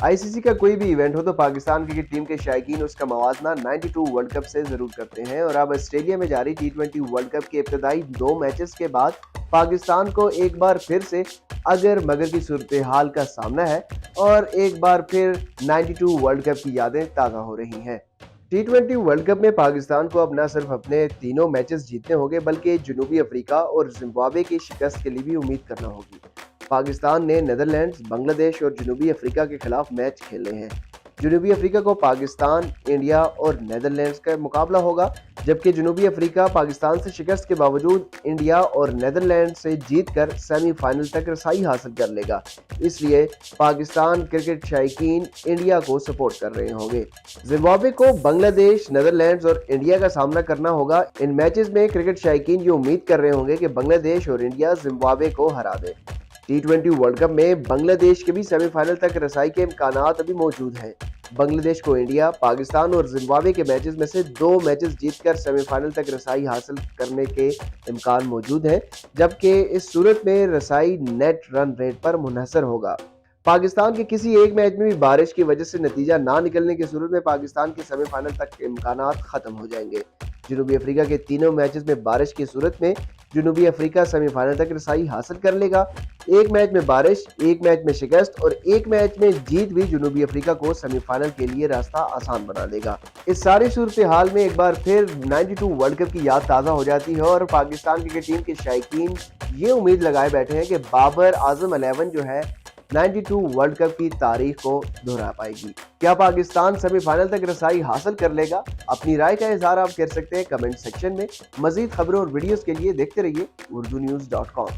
ICC का कोई भी इवेंट हो तो पाकिस्तान क्रिकेट टीम के शायकीन उसका मवाजना 92 वर्ल्ड कप से जरूर करते हैं और अब ऑस्ट्रेलिया में जारी टी20 वर्ल्ड कप के इब्तदाई 2 मैचेस के बाद पाकिस्तान को एक बार फिर से अगर मगर की सूरत हाल का सामना है और एक बार फिर 92 वर्ल्ड कप की यादें ताज़ा हो रही हैं। टी20 वर्ल्ड कप में पाकिस्तान को अब न सिर्फ अपने तीनों मैचेस जीतने होंगे बल्कि जनूबी अफ्रीका और जिम्बाब्वे की शिकस्त के लिए भी उम्मीद करना होगी। पाकिस्तान ने नीदरलैंड्स, बांग्लादेश और जनूबी अफ्रीका के खिलाफ मैच खेले हैं। जनूबी अफ्रीका को पाकिस्तान, इंडिया और नीदरलैंड्स का मुकाबला होगा, जबकि जनूबी अफ्रीका पाकिस्तान से शिकस्त के बावजूद इंडिया और नीदरलैंड से जीतकर सेमीफाइनल तक रसाई हासिल कर लेगा। इसलिए पाकिस्तान क्रिकेट शायकीन इंडिया को सपोर्ट कर रहे होंगे। जिम्बाब्वे को बांग्लादेश, नीदरलैंड्स और इंडिया का सामना करना होगा। इन मैचेस में क्रिकेट शायकीन ये उम्मीद कर रहे होंगे कि बांग्लादेश और इंडिया जिम्बाब्वे को हरा दे। टी20 वर्ल्ड कप में बांग्लादेश के भी सेमीफाइनल तक रसाई के इम्कानात अभी मौजूद हैं। बांग्लादेश को इंडिया, पाकिस्तान और जिम्बाब्वे के मैचेस में से 2 मैचेस जीतकर सेमीफाइनल तक रसाई हासिल करने के इम्कान मौजूद हैं, जबकि इस सूरत में रसाई नेट रन रेट पर मुनहसर होगा। पाकिस्तान के किसी एक मैच में भी बारिश की वजह से नतीजा ना निकलने की सूरत में पाकिस्तान के सेमीफाइनल तक के इम्कानात खत्म हो जाएंगे। जनूबी अफ्रीका के तीनों मैचेस में बारिश की सूरत में जनूबी अफ्रीका सेमीफाइनल तक रसाई हासिल कर लेगा। एक मैच में बारिश, एक मैच में शिकस्त और एक मैच में जीत भी जनूबी अफ्रीका को सेमीफाइनल के लिए रास्ता आसान बना देगा। इस सारी सूरत हाल में एक बार फिर 92 वर्ल्ड कप की याद ताज़ा हो जाती है और पाकिस्तान क्रिकेट टीम के शायकीन ये उम्मीद लगाए बैठे हैं कि बाबर आजम 11 जो है 92 वर्ल्ड कप की तारीख को दोहरा पाएगी। क्या पाकिस्तान सेमीफाइनल तक रसाई हासिल कर लेगा? अपनी राय का इजहार आप कर सकते हैं कमेंट सेक्शन में। मजीद खबरों और वीडियोस के लिए देखते रहिए urdunews.com।